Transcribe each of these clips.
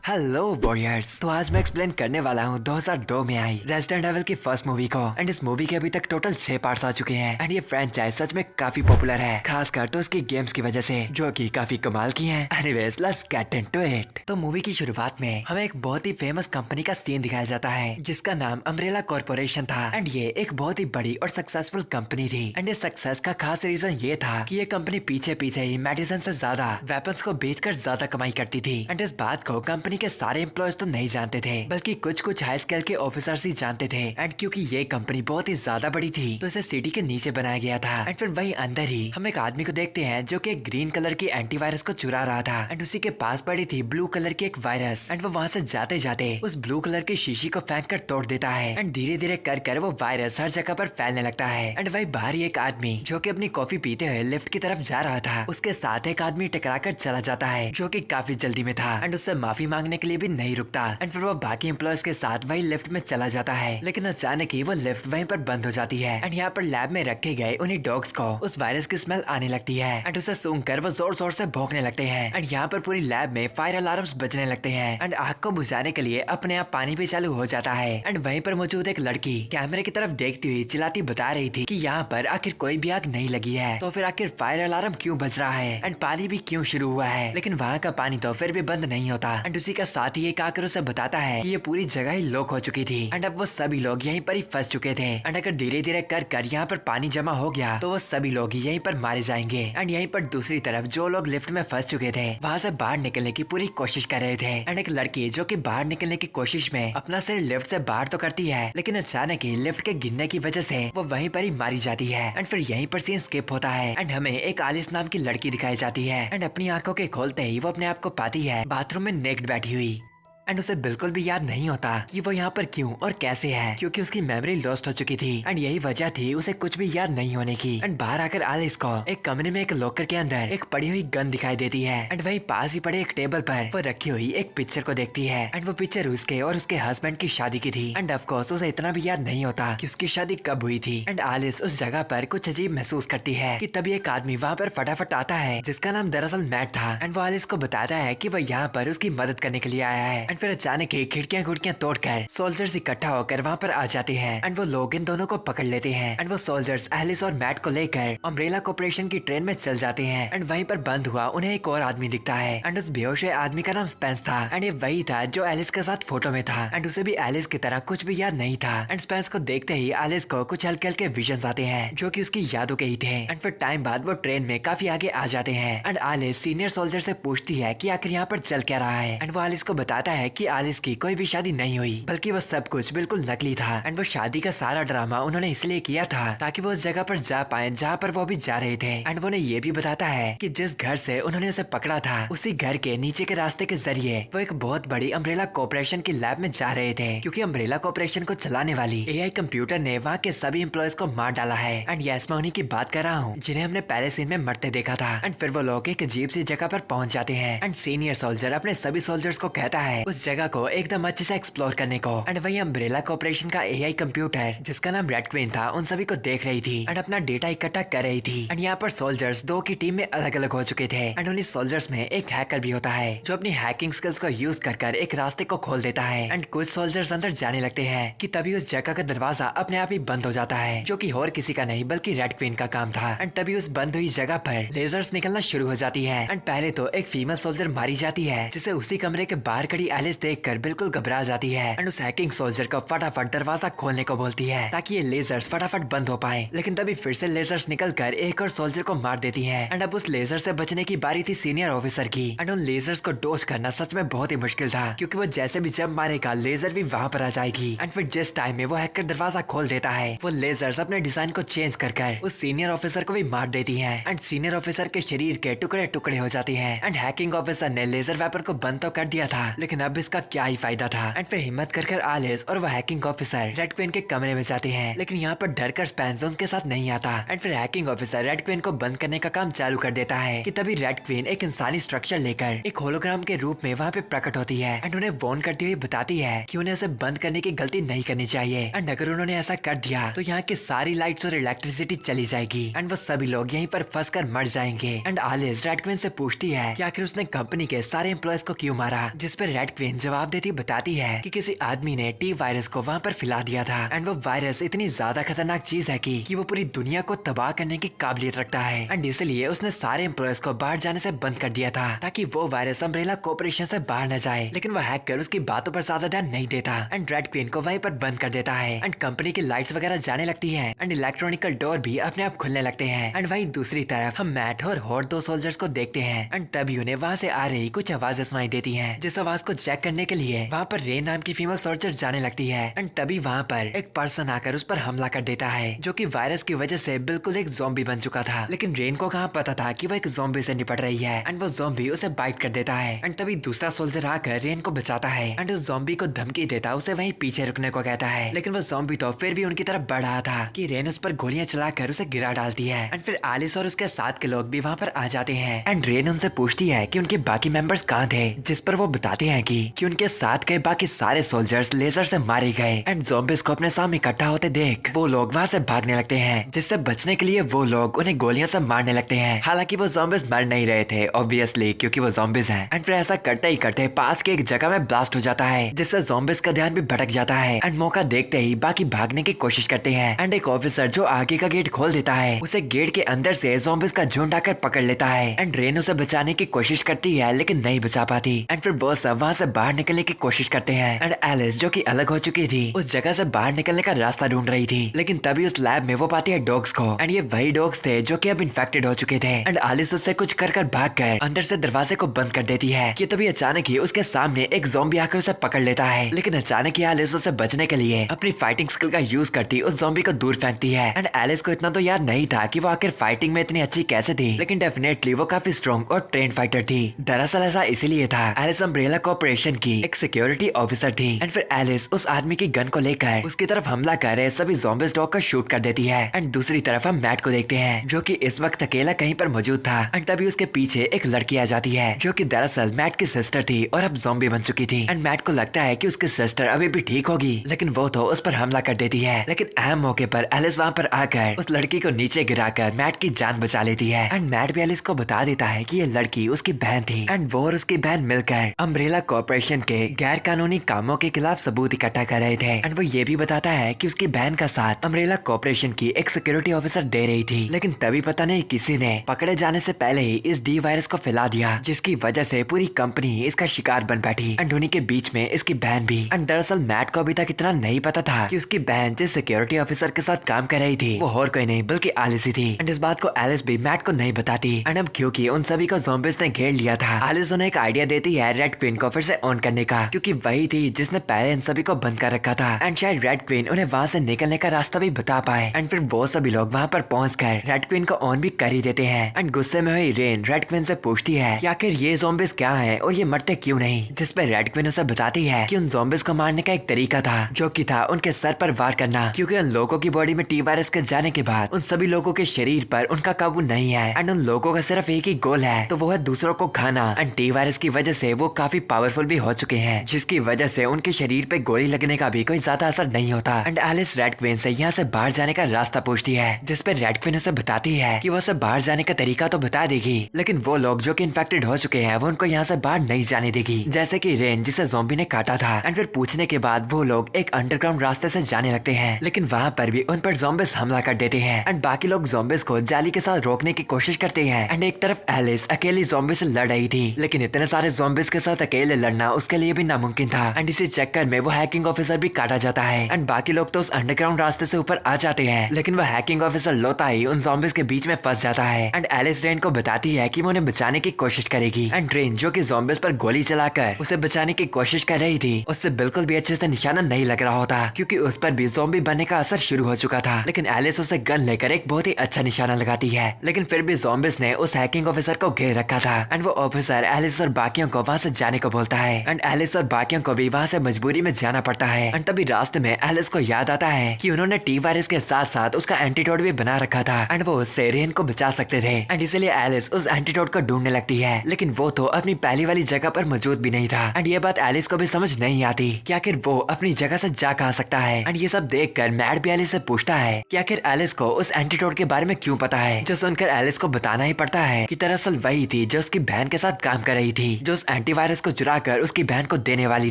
Hello warriors. तो आज मैं एक्सप्लेन करने वाला हूँ 2002 में आई रेजिडेंट एविल की फर्स्ट मूवी को। एंड इस मूवी के अभी तक टोटल 6 पार्ट्स आ चुके हैं। एंड ये फ्रेंचाइज सच में काफी पॉपुलर है, खासकर तो इसकी गेम्स की वजह से, जो कि काफी कमाल की हैं। Anyways let's get into it. तो मूवी की शुरुआत में हमें एक बहुत ही फेमस कंपनी का सीन दिखाया जाता है, जिसका नाम अम्ब्रेला कॉर्पोरेशन था। एंड ये एक बहुत ही बड़ी और सक्सेसफुल कंपनी थी। एंड इस सक्सेस का खास रीजन ये था कि ये कंपनी पीछे पीछे ही मेडिसिन से ज्यादा वेपन्स को बेचकर ज्यादा कमाई करती थी। एंड इस बात को कंपनी के सारे एम्प्लॉयज तो नहीं जानते थे, बल्कि कुछ कुछ हाई स्केल के ऑफिसर्स ही जानते थे। एंड क्योंकि ये कंपनी बहुत ही ज्यादा बड़ी थी, तो इसे सिटी के नीचे बनाया गया था। एंड फिर वही अंदर ही हम एक आदमी को देखते हैं जो कि एक ग्रीन कलर की एंटीवायरस को चुरा रहा था। एंड उसी के पास पड़ी थी ब्लू कलर की एक वायरस। एंड वो वहाँ से जाते जाते उस ब्लू कलर की शीशी को फेंक कर तोड़ देता है। एंड धीरे धीरे कर कर वो वायरस हर जगह पर फैलने लगता है। एंड वही बाहर ही एक आदमी जो कि अपनी कॉफी पीते हुए लिफ्ट की तरफ जा रहा था, उसके साथ एक आदमी टकरा कर चला जाता है, जो कि काफी जल्दी में था। एंड उससे माफी मांगने के लिए भी नहीं रुकता। एंड फिर वो बाकी एम्प्लॉयज के साथ वही लिफ्ट में चला जाता है। लेकिन अचानक ही वो लिफ्ट वहीं पर बंद हो जाती है। एंड यहाँ पर लैब में रखे गए उन्हीं डॉग्स को उस वायरस की स्मेल आने लगती है। एंड उसे सूंघकर वो जोर जोर से भौंकने लगते हैं। एंड यहाँ पर पूरी लैब में फायर अलार्म्स बजने लगते हैं। एंड आग को बुझाने के लिए अपने आप पानी भी चालू हो जाता है। एंड वहीं पर मौजूद एक लड़की कैमरे की तरफ देखती हुई चिल्लाती बता रही थी कि यहाँ पर आखिर कोई भी आग नहीं लगी है, तो फिर आखिर फायर अलार्म क्यों बज रहा है एंड पानी भी क्यों शुरू हुआ है। लेकिन वहाँ का पानी तो फिर भी बंद नहीं होता। एंड उसी का साथ ही एक आकर उसे बताता है कि ये पूरी जगह ही लॉक हो चुकी थी। एंड अब वो सभी लोग यहीं पर ही फंस चुके थे। एंड अगर धीरे धीरे कर कर यहाँ पर पानी जमा हो गया, तो वो सभी लोग यहीं पर मारे जाएंगे। एंड यहीं पर दूसरी तरफ जो लोग लिफ्ट में फंस चुके थे, वहाँ से बाहर निकलने की पूरी कोशिश कर रहे थे। एंड एक लड़की जो कि बाहर निकलने की कोशिश में अपना सिर लिफ्ट से बाहर तो करती है, लेकिन अचानक ही लिफ्ट के गिरने की वजह से वो वहीं पर ही मारी जाती है। एंड फिर यहीं पर सीन स्किप होता है। एंड हमें एक आलिस नाम की लड़की दिखाई जाती है। एंड अपनी आंखों के खोलते ही वो अपने आप को पाती है बाथरूम में नेक्ड बैठी हुई। एंड उसे बिल्कुल भी याद नहीं होता कि वो यहाँ पर क्यों और कैसे है, क्योंकि उसकी मेमोरी लॉस्ट हो चुकी थी। एंड यही वजह थी उसे कुछ भी याद नहीं होने की। एंड बाहर आकर आलिस को एक कमरे में एक लॉकर के अंदर एक पड़ी हुई गन दिखाई देती है। एंड वही पास ही पड़े एक टेबल पर वो रखी हुई एक पिक्चर को देखती है। एंड वो पिक्चर उसके और उसके हस्बैंड की शादी की थी। एंड ऑफ कोर्स उसे इतना भी याद नहीं होता कि उसकी शादी कब हुई थी। एंड आलिस उस जगह पर कुछ अजीब महसूस करती है कि तभी एक आदमी वहाँ पर फटाफट आता है, जिसका नाम दरअसल मैट था। एंड वो आलिस को बताता है कि वो यहाँ पर उसकी मदद करने के लिए आया है। एंड फिर अचानक ही खिड़कियां घुड़कियां तोड़कर सोल्जर्स इकट्ठा होकर वहाँ पर आ जाते हैं। एंड वो लोग इन दोनों को पकड़ लेते हैं। एंड वो सोल्जर्स एलिस और मैट को लेकर अम्ब्रेला कॉर्पोरेशन की ट्रेन में चल जाते हैं। एंड वहीं पर बंद हुआ उन्हें एक और आदमी दिखता है। एंड उस बेहोश आदमी का नाम स्पेंस था। एंड ये वही था जो एलिस के साथ फोटो में था। एंड उसे भी एलिस की तरह कुछ भी याद नहीं था। एंड स्पेंस को देखते ही एलिस को कुछ हल्के हल्के विजन्स आते हैं, जो कि उसकी यादों के ही थे। एंड फिर टाइम बाद वो ट्रेन में काफी आगे आ जाते हैं। एंड एलिस सीनियर सोल्जर से पूछती है कि आखिर यहाँ पर चल क्या रहा है। एंड वो एलिस को बताता है कि एलिस की कोई भी शादी नहीं हुई, बल्कि वो सब कुछ बिल्कुल नकली था। एंड वो शादी का सारा ड्रामा उन्होंने इसलिए किया था ताकि वो उस जगह पर जा पाए जहाँ पर वो भी जा रहे थे। एंड वो उन्हें ये भी बताता है कि जिस घर से उन्होंने उसे पकड़ा था, उसी घर के नीचे के रास्ते के जरिए वो एक बहुत बड़ी अम्ब्रेला कॉर्पोरेशन की लैब में जा रहे थे, क्योंकि अम्ब्रेला कॉर्पोरेशन को चलाने वाली एआई कंप्यूटर ने वहाँ के सभी एम्प्लॉयज को मार डाला है। एंड यस, मैं उन्हीं की बात कर रहा हूँ जिन्हें हमने पहले सीन में मरते देखा था। एंड फिर वो लोग एक अजीब सी जगह पर पहुंच जाते हैं। एंड सीनियर सोल्जर अपने सभी सोल्जर्स को कहता है उस जगह को एकदम अच्छे से एक्सप्लोर करने को। एंड वही अम्ब्रेला कॉर्पोरेशन का एआई कंप्यूटर, जिसका नाम रेड क्वीन था, उन सभी को देख रही थी। एंड अपना डेटा इकट्ठा कर रही थी। एंड यहाँ पर सोल्जर्स दो की टीम में अलग अलग हो चुके थे। एंड उन्हीं सोल्जर्स में एक हैकर भी होता है, जो अपनी हैकिंग स्किल्स को यूज कर एक रास्ते को खोल देता है। एंड कुछ सोल्जर्स अंदर जाने लगते हैं कि तभी उस जगह का दरवाजा अपने आप ही बंद हो जाता है, जो कि और किसी का नहीं बल्कि रेड क्वीन का काम था। एंड तभी उस बंद हुई जगह पर लेजर्स निकलना शुरू हो जाती है। एंड पहले तो एक फीमेल सोल्जर मारी जाती है, जिसे उसी कमरे के बाहर खड़ी एलिस देखकर बिल्कुल घबरा जाती है। एंड उस हैकिंग सोल्जर को फटाफट दरवाजा खोलने को बोलती है ताकि ये लेजर्स फटाफट बंद हो पाए। लेकिन तभी फिर से लेजर्स निकलकर एक और सोल्जर को मार देती है। एंड अब उस लेजर से बचने की बारी थी सीनियर ऑफिसर की। एंड उन लेजर्स को डोज करना सच में बहुत ही मुश्किल था, क्योंकि वो जैसे भी जब मारेगा लेजर भी वहाँ पर आ जाएगी। एंड फिर जिस टाइम में वो हैकर दरवाजा खोल देता है, वो लेजर्स अपने डिजाइन को चेंज कर उस सीनियर ऑफिसर को भी मार देती है। एंड सीनियर ऑफिसर के शरीर के टुकड़े टुकड़े हो जाते हैं। एंड हैकिंग ऑफिसर ने लेजर वेपन को बंद तो कर दिया था, लेकिन अब इसका क्या ही फायदा था। एंड फिर हिम्मत कर आलिस और वह हैकिंग ऑफिसर रेड क्वीन के कमरे में जाते हैं, लेकिन यहाँ पर डर कर स्पेंस उनके साथ नहीं आता। एंड फिर हैकिंग ऑफिसर रेड क्वीन को बंद करने का काम चालू कर देता है कि तभी रेड क्वीन एक इंसानी स्ट्रक्चर लेकर एक होलोग्राम के रूप में वहाँ पे प्रकट होती है। एंड उन्हें वार्न करती हुई बताती है कि उन्हें उसे बंद करने की गलती नहीं करनी चाहिए। एंड अगर उन्होंने ऐसा कर दिया तो यहाँ की सारी लाइट्स और इलेक्ट्रिसिटी चली जाएगी। एंड वो सभी लोग यहीं पर फंस कर मर जाएंगे। एंड आलिस रेड क्वीन से पूछती है कि आखिर उसने कंपनी के सारे एम्प्लॉयज को क्यों मारा, जिस पर रेड क्वीन जवाब देती बताती है कि किसी आदमी ने टी वायरस को वहाँ पर फैला दिया था एंड वो वायरस इतनी ज्यादा खतरनाक चीज है कि वो पूरी दुनिया को तबाह करने की काबिलियत रखता है एंड इसलिए उसने सारे एम्प्लॉयज को बाहर जाने से बंद कर दिया था ताकि वो वायरस अम्ब्रेला कॉर्पोरेशन से बाहर न जाए। लेकिन वो हैकर उसकी बातों पर ज्यादा ध्यान नहीं देता एंड रेड क्वीन को वहीं पर बंद कर देता है एंड कंपनी की लाइट्स वगैरह जाने लगती है एंड इलेक्ट्रॉनिकल डोर भी अपने आप खुलने लगते हैं एंड वहीं दूसरी तरफ हम मैट और हॉट दो सोल्जर्स को देखते हैं एंड तभी उन्हें वहाँ से आ रही कुछ आवाजें सुनाई देती हैं। जिस आवाज को चेक करने के लिए वहाँ पर रेन नाम की फीमेल सोल्जर जाने लगती है एंड तभी वहाँ पर एक पर्सन आकर उस पर हमला कर देता है जो कि वायरस की वजह से बिल्कुल एक ज़ॉम्बी बन चुका था। लेकिन रेन को कहाँ पता था कि वो एक ज़ॉम्बी से निपट रही है एंड वो ज़ॉम्बी उसे बाइट कर देता है एंड तभी दूसरा सोल्जर आकर रेन को बचाता है एंड उस ज़ॉम्बी को धमकी देता उसे वहीं पीछे रुकने को कहता है। लेकिन वो ज़ॉम्बी तो फिर भी उनकी तरफ बढ़ रहा था कि रेन उस पर गोलियां चलाकर उसे गिरा डालती है एंड फिर एलिस और उसके साथ के लोग भी वहाँ पर आ जाते हैं एंड रेन उनसे पूछती है कि उनके बाकी मेंबर्स कहाँ थे, जिस पर वो बताते हैं कि उनके साथ के बाकी सारे सोल्जर्स लेजर से मारे गए एंड ज़ॉम्बीज को अपने सामने इकट्ठा होते देख वो लोग वहाँ से भागने लगते हैं, जिससे बचने के लिए वो लोग उन्हें गोलियों से मारने लगते हैं। हालांकि वो ज़ॉम्बीज मर नहीं रहे थे ऑब्वियसली क्योंकि वो ज़ॉम्बीज हैं एंड फिर ऐसा करते ही करते पास के एक जगह में ब्लास्ट हो जाता है जिससे ज़ॉम्बीज का ध्यान भी भटक जाता है एंड मौका देखते ही बाकी भागने की कोशिश करते हैं एंड एक ऑफिसर जो आगे का गेट खोल देता है उसे गेट के अंदर से ज़ॉम्बीज का झुंड आकर पकड़ लेता है एंड रेन उसे बचाने की कोशिश करती है लेकिन नहीं बचा पाती एंड फिर वो सब वहाँ से बाहर निकलने की कोशिश करते हैं एंड एलिस जो कि अलग हो चुकी थी उस जगह से बाहर निकलने का रास्ता ढूंढ रही थी। लेकिन तभी उस लैब में वो पाती है डॉग्स को एंड ये वही डॉग्स थे जो कि अब इन्फेक्टेड हो चुके थे एंड एलिस उससे कुछ कर भागकर अंदर से दरवाजे को बंद कर देती है कि तभी अचानक ही उसके सामने एक ज़ॉम्बी आकर उसे पकड़ लेता है। लेकिन अचानक ही एलिस उसे बचने के लिए अपनी फाइटिंग स्किल का यूज करती उस ज़ॉम्बी को दूर फेंकती है एंड एलिस को इतना तो याद नहीं था कि वो आखिर फाइटिंग में इतनी अच्छी कैसे थी, लेकिन डेफिनेटली वो काफी स्ट्रॉन्ग और ट्रेन फाइटर थी। दरअसल ऐसा इसीलिए था एलिस अम्ब्रेला कॉर्पोरेशन की एक सिक्योरिटी ऑफिसर थी एंड फिर एलिस उस आदमी की गन को लेकर उसकी तरफ हमला कर रहे सभी ज़ॉम्बीज डॉग को शूट कर देती है एंड दूसरी तरफ हम मैट को देखते हैं जो कि इस वक्त अकेला कहीं पर मौजूद था एंड तभी उसके पीछे एक लड़की आ जाती है जो कि दरअसल मैट की सिस्टर थी और अब ज़ॉम्बी बन चुकी थी एंड मैट को लगता है कि उसकी सिस्टर अभी भी ठीक होगी, लेकिन वो तो उस पर हमला कर देती है। लेकिन अहम मौके पर एलिस वहाँ पर आकर उस लड़की को नीचे गिराकर मैट की जान बचा लेती है एंड मैट भी एलिस को बता देता है कि ये लड़की उसकी बहन थी एंड वो और उसकी बहन मिलकर अम्ब्रेला कॉर्पोरेशन के गैर कानूनी कामों के खिलाफ सबूत इकट्ठा कर रहे थे एंड वो ये भी बताता है कि उसकी बहन का साथ अम्ब्रेला कॉर्पोरेशन की एक सिक्योरिटी ऑफिसर दे रही थी। लेकिन तभी पता नहीं किसी ने पकड़े जाने से पहले ही इस डी वायरस को फैला दिया जिसकी वजह से पूरी कंपनी इसका शिकार बन बैठी एंड उन्हीं के बीच में इसकी बहन भी। एंड दरअसल मैट को अभी तक इतना नहीं पता था कि उसकी बहन जिस सिक्योरिटी ऑफिसर के साथ काम कर रही थी वो और कोई नहीं बल्कि एलिस ही थी एंड इस बात को एलिस भी मैट को नहीं बताती एंड अब क्योंकि उन सभी को ज़ॉम्बीज ने घेर लिया था एलिस उन्हें एक आइडिया देती है रेड क्वीन को फिर से ऑन करने का, क्योंकि वही थी जिसने पहले इन सभी को बंद कर रखा था एंड शायद रेड क्वीन उन्हें वहाँ से निकलने का रास्ता भी बता पाए एंड फिर वो सभी लोग वहाँ पर पहुंचकर रेड क्वीन को ऑन भी कर ही देते हैं एंड गुस्से में हुई रेन रेड क्वीन से पूछती है कि आखिर ये ज़ॉम्बीज क्या है और ये मरते क्यों नहीं, जिस पर रेड क्वीन उसे बताती है कि उन ज़ॉम्बीज को मारने का एक तरीका था जो कि था उनके सर पर वार करना, क्योंकि उन लोगों की बॉडी में टी वायरस के जाने के बाद उन सभी लोगों के शरीर पर उनका काबू नहीं है एंड उन लोगों का सिर्फ एक ही गोल है तो वो है दूसरों को खाना एंड टी वायरस की वजह से वो काफी पावरफुल भी हो चुके हैं जिसकी वजह से उनके शरीर पे गोली लगने का भी कोई ज्यादा असर नहीं होता एंड एलिस रेड क्वीन से यहाँ से बाहर जाने का रास्ता पूछती है, जिस पर रेड क्वीन उसे बताती है कि वो सब बाहर जाने का तरीका तो बता देगी लेकिन वो लोग जो कि इन्फेक्टेड हो चुके हैं वो उनको यहाँ से बाहर नहीं जाने देगी, जैसे कि रेन जिसे ज़ॉम्बी ने काटा था एंड फिर पूछने के बाद वो लोग एक अंडरग्राउंड रास्ते से जाने लगते हैं लेकिन वहाँ पर भी उन पर ज़ॉम्बीज हमला कर देते हैं एंड बाकी लोग ज़ॉम्बीज को जाली के साथ रोकने की कोशिश करते हैं एंड एक तरफ एलिस अकेली ज़ॉम्बी से लड़ रही थी लेकिन इतने सारे ज़ॉम्बीज के साथ अकेले लड़ना उसके लिए भी नामुमकिन था एंड इसी चक्कर में वो हैकिंग ऑफिसर भी काटा जाता है एंड बाकी लोग तो उस अंडरग्राउंड रास्ते से ऊपर आ जाते हैं लेकिन वो हैकिंग ऑफिसर लोता ही उन ज़ॉम्बीज के बीच में फंस जाता है एंड एलिस रेन को बताती है कि वो उन्हें बचाने की कोशिश करेगी एंड रेन जो कि ज़ॉम्बीज पर गोली चलाकर उसे बचाने की कोशिश कर रही थी उससे बिल्कुल भी अच्छे से निशाना नहीं लग रहा होता क्योंकि उस पर भी ज़ॉम्बी बनने का असर शुरू हो चुका था, लेकिन एलिस उसे गन लेकर एक बहुत ही अच्छा निशाना लगाती है लेकिन फिर भी ज़ॉम्बीज ने उस हैकिंग ऑफिसर को घेर रखा था एंड वो ऑफिसर एलिस और बाकियों को वहाँ से जाने को बोलता है एंड एलिस और बाकियों को भी वहाँ से मजबूरी में जाना पड़ता है एंड तभी रास्ते में एलिस को याद आता है कि उन्होंने टी वायरस के साथ साथ उसका एंटीडोट भी बना रखा था एंड वो उससे रेन को बचा सकते थे एंड इसलिए एलिस उस एंटीडोट को ढूंढने लगती है लेकिन वो तो अपनी पहली वाली जगह पर मौजूद भी नहीं था एंड ये बात एलिस को भी समझ नहीं आती कि आखिर वो अपनी जगह से जा कहा सकता है एंड ये सब देखकर मैट भी एलिस से पूछता है कि आखिर एलिस को उस एंटीडोट के बारे में क्यों पता है, जो सुनकर एलिस को बताना ही पड़ता है कि दरअसल वही थी जो उसकी बहन के साथ काम कर रही थी जो उस एंटीवायरस को चुरा छुपाकर उसकी बहन को देने वाली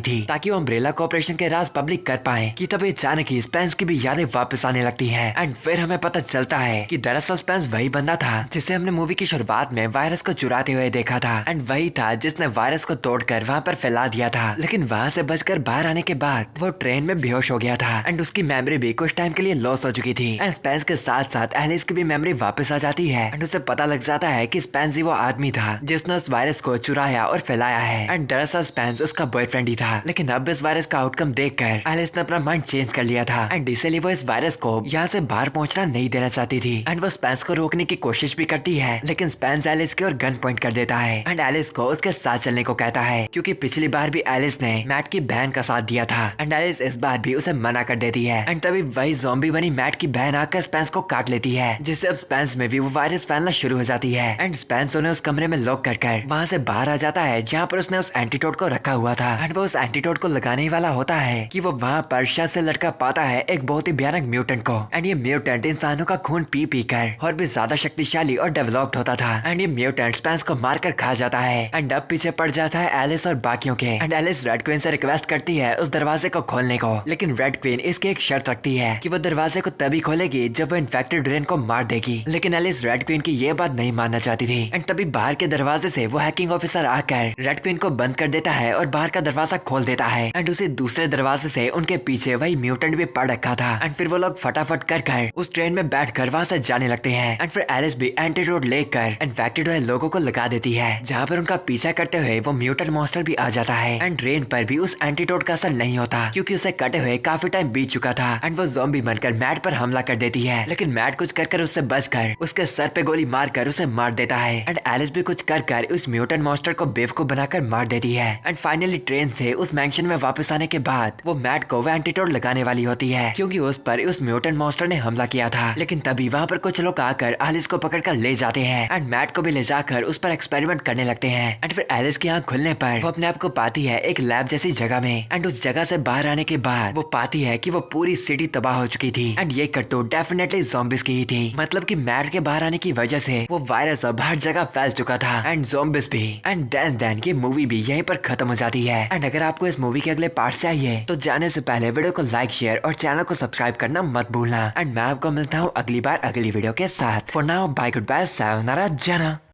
थी ताकि वो अम्ब्रेला कॉर्पोरेशन के राज पब्लिक कर पाए कि तभी अचानक ही स्पेंस की भी यादें वापस आने लगती हैं। एंड फिर हमें पता चलता है कि दरअसल स्पेंस वही बंदा था जिसे हमने मूवी की शुरुआत में वायरस को चुराते हुए देखा था। एंड वही था जिसने वायरस को तोड़कर वहाँ पर फैला दिया था। लेकिन वहाँ से बचकर बाहर आने के बाद वो ट्रेन में बेहोश हो गया था एंड उसकी मेमोरी भी कुछ टाइम के लिए लॉस हो चुकी थी। एंड स्पेंस के साथ साथ एलिस की भी मेमोरी वापस आ जाती है एंड उसे पता लग जाता है कि स्पेंस ही वो आदमी था जिसने उस वायरस को चुराया और फैलाया है। एंड दरअसल स्पेंस उसका बॉयफ्रेंड ही था। लेकिन अब इस वायरस का आउटकम देखकर एलिस ने अपना माइंड चेंज कर लिया था एंड इसीलिए वो इस वायरस को यहाँ से बाहर पहुंचना नहीं देना चाहती थी। एंड वो स्पेंस को रोकने की कोशिश भी करती है लेकिन स्पेंस एलिस की ओर गन पॉइंट कर देता है एंड एलिस को उसके साथ चलने को कहता है क्योंकि पिछली बार भी एलिस ने मैट की बहन का साथ दिया था। एंड एलिस इस बार भी उसे मना कर देती है। एंड तभी वही ज़ॉम्बी बनी मैट की बहन आकर स्पेंस को काट लेती है जिससे अब स्पेंस में भी वो वायरस फैलना शुरू हो जाती है। एंड स्पेंस उन्हें उस कमरे में लॉक कर वहाँ से बाहर आ जाता है जहाँ पर उसने उस एंटीडोट को रखा हुआ था। एंड वो उस एंटीडोट को लगाने ही वाला होता है कि वो वहाँ पर शायद से लड़का पाता है एक बहुत ही भयानक म्यूटेंट को। एंड ये म्यूटेंट इंसानों का खून पी पी कर और भी ज्यादा शक्तिशाली और डेवलप्ड होता था। एंड ये म्यूटेंट स्पेंस को मारकर खा जाता है। एंड अब पीछे पड़ जाता है एलिस और बाकियों के। एंड एलिस रेड क्वीन से रिक्वेस्ट करती है उस दरवाजे को खोलने को। लेकिन रेड क्वीन इसकी एक शर्त रखती है कि वो दरवाजे को तभी खोलेगी जब वो इन्फेक्टेड रेन को मार देगी। लेकिन एलिस रेड क्वीन की ये बात नहीं मानना चाहती थी। एंड तभी बाहर के दरवाजे से वो हैकिंग ऑफिसर आकर रेड क्वीन को बंद कर देता है और बाहर का दरवाजा खोल देता है। एंड उसी दूसरे दरवाजे से उनके पीछे वही म्यूटेंट भी पड़ रखा था। एंड फिर वो लोग फटाफट कर उस ट्रेन में बैठकर वहाँ से जाने लगते हैं। एंड फिर एलिस भी एंटीडोट लेकर इन्फेक्टेड हुए लोगों को लगा देती है जहाँ पर उनका पीछा करते हुए वो म्यूटेंट मॉन्स्टर भी आ जाता है। एंड ट्रेन पर भी उस एंटीडोट का असर नहीं होता क्योंकि उसे कटे हुए काफी टाइम बीत चुका था। एंड वो ज़ॉम्बी बनकर मैट पर हमला कर देती है लेकिन मैट कुछ कर उससे बचकर उसके सर पे गोली मारकर उसे मार देता है। एंड एलिस भी कुछ कर उस म्यूटेंट मॉन्स्टर को बेवकूफ बनाकर मार देती है। एंड फाइनली ट्रेन से उस मैंशन में वापस आने के बाद वो मैट को वो एंटीडोट लगाने वाली होती है क्योंकि उस पर उस म्यूटेंट मॉन्स्टर ने हमला किया था। लेकिन तभी वहाँ पर कुछ लोग आकर एलिस को पकड़कर ले जाते हैं एंड मैट को भी ले जाकर उस पर एक्सपेरिमेंट करने लगते हैं। एंड फिर एलिस की आंख खुलने पर वो अपने आप को पाती है एक लैब जैसी जगह में। एंड उस जगह से बाहर आने के बाद वो पाती है कि वो पूरी सिटी तबाह हो चुकी थी। एंड ये करतूत डेफिनेटली ज़ॉम्बिस की ही थी। मतलब कि मैट के बाहर आने की वजह से वो वायरस अब हर जगह फैल चुका था एंड ज़ॉम्बिस भी। एंड देन ये मूवी भी यहीं पर खत्म हो जाती है। एंड अगर आपको इस मूवी के अगले पार्ट चाहिए तो जाने से पहले वीडियो को लाइक शेयर और चैनल को सब्सक्राइब करना मत भूलना। एंड मैं आपको मिलता हूँ अगली बार अगली वीडियो के साथ। For now bye good bye, sayonara जाना।